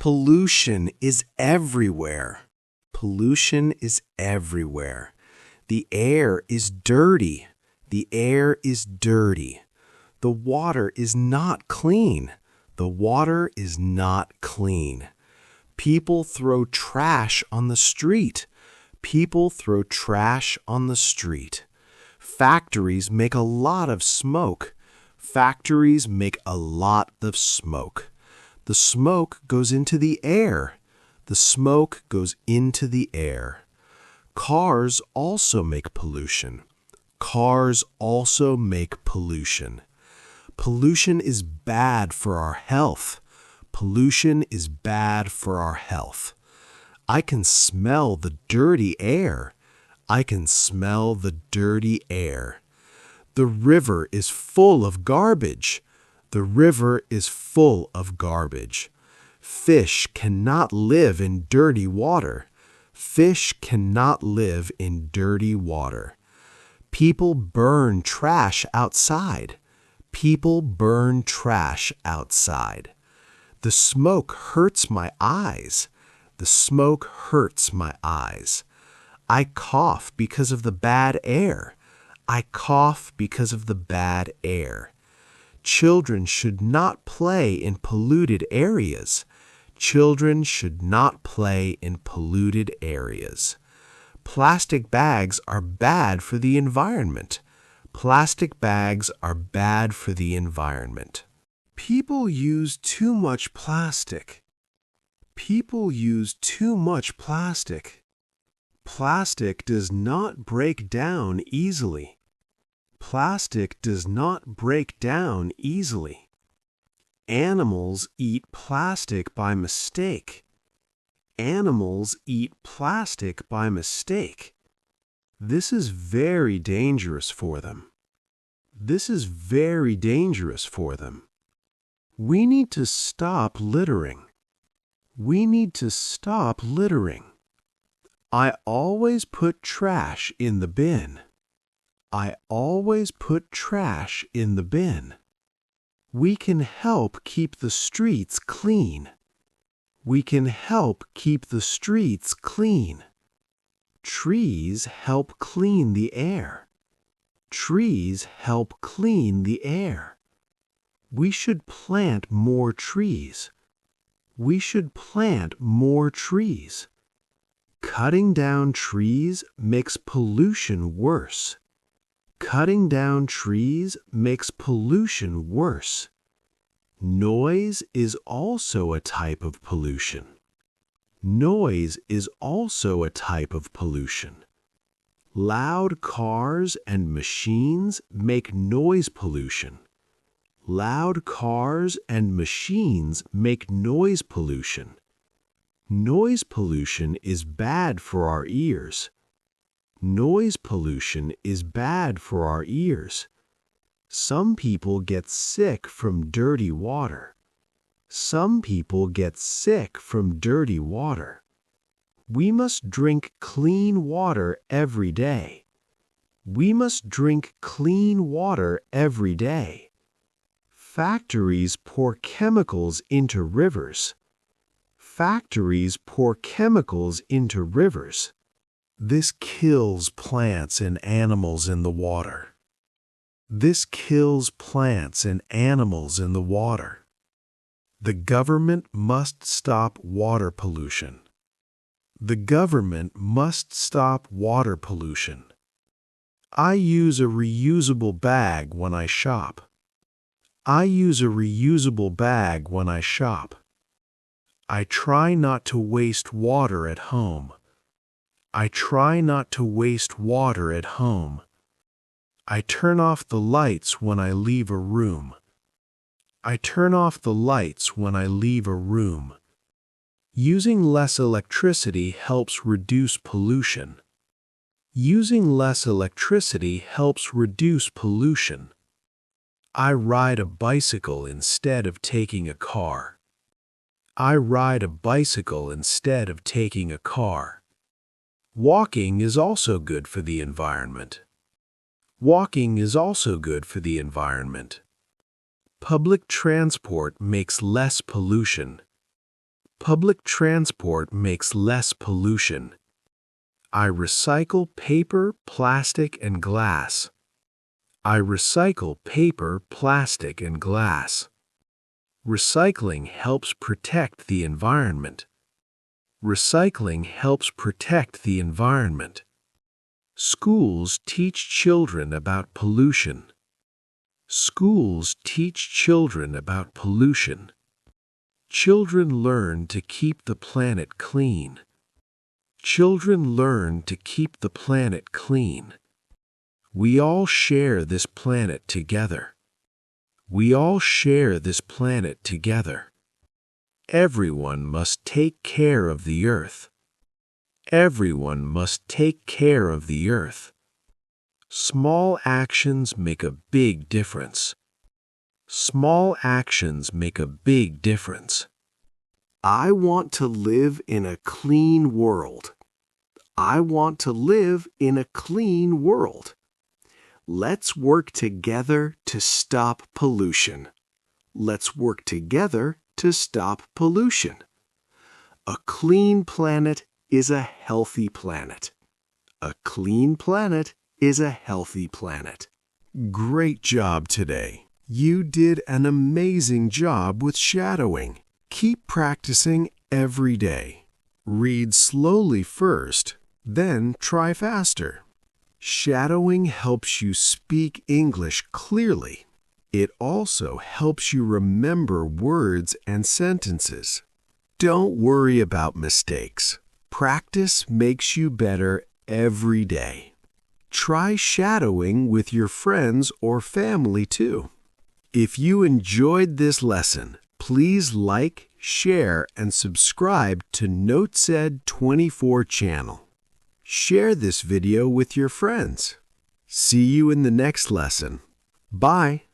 Pollution is everywhere. Pollution is everywhere. The air is dirty. The air is dirty. The water is not clean. The water is not clean. People throw trash on the street. People throw trash on the street. Factories make a lot of smoke. Factories make a lot of smoke. The smoke goes into the air. The smoke goes into the air. Cars also make pollution. Cars also make pollution. Pollution is bad for our health. Pollution is bad for our health. I can smell the dirty air. I can smell the dirty air. The river is full of garbage. The river is full of garbage. Fish cannot live in dirty water. Fish cannot live in dirty water. People burn trash outside. People burn trash outside. The smoke hurts my eyes. The smoke hurts my eyes. I cough because of the bad air. I cough because of the bad air. Children should not play in polluted areas. Children should not play in polluted areas. Plastic bags are bad for the environment. Plastic bags are bad for the environment. People use too much plastic. People use too much plastic. Plastic does not break down easily. Plastic does not break down easily. Animals eat plastic by mistake. Animals eat plastic by mistake. This is very dangerous for them. This is very dangerous for them. We need to stop littering. We need to stop littering. I always put trash in the bin. I always put trash in the bin. We can help keep the streets clean. We can help keep the streets clean. Trees help clean the air. Trees help clean the air. We should plant more trees. We should plant more trees. Cutting down trees makes pollution worse. Cutting down trees makes pollution worse. Noise is also a type of pollution. Noise is also a type of pollution. Loud cars and machines make noise pollution. Loud cars and machines make noise pollution. Noise pollution is bad for our ears. Noise pollution is bad for our ears. Some people get sick from dirty water. Some people get sick from dirty water. We must drink clean water every day. We must drink clean water every day. Factories pour chemicals into rivers. Factories pour chemicals into rivers. This kills plants and animals in the water. This kills plants and animals in the water. The government must stop water pollution. The government must stop water pollution. I use a reusable bag when I shop. I use a reusable bag when I shop. I try not to waste water at home. I try not to waste water at home. I turn off the lights when I leave a room. I turn off the lights when I leave a room. Using less electricity helps reduce pollution. Using less electricity helps reduce pollution. I ride a bicycle instead of taking a car. I ride a bicycle instead of taking a car. Walking is also good for the environment. Walking is also good for the environment. Public transport makes less pollution. Public transport makes less pollution. I recycle paper, plastic, and glass. I recycle paper, plastic, and glass. Recycling helps protect the environment. Recycling helps protect the environment. Schools teach children about pollution. Schools teach children about pollution. Children learn to keep the planet clean. Children learn to keep the planet clean. We all share this planet together. We all share this planet together. Everyone must take care of the earth. Everyone must take care of the earth. Small actions make a big difference. Small actions make a big difference. I want to live in a clean world. I want to live in a clean world. Let's work together to stop pollution. Let's work together to stop pollution. A clean planet is a healthy planet. A clean planet is a healthy planet. Great job today. You did an amazing job with shadowing. Keep practicing every day. Read slowly first, then try faster. Shadowing helps you speak English clearly. It also helps you remember words and sentences. Don't worry about mistakes. Practice makes you better every day. Try shadowing with your friends or family too. If you enjoyed this lesson, please like, share, and subscribe to NoteSaid24 channel. Share this video with your friends. See you in the next lesson. Bye.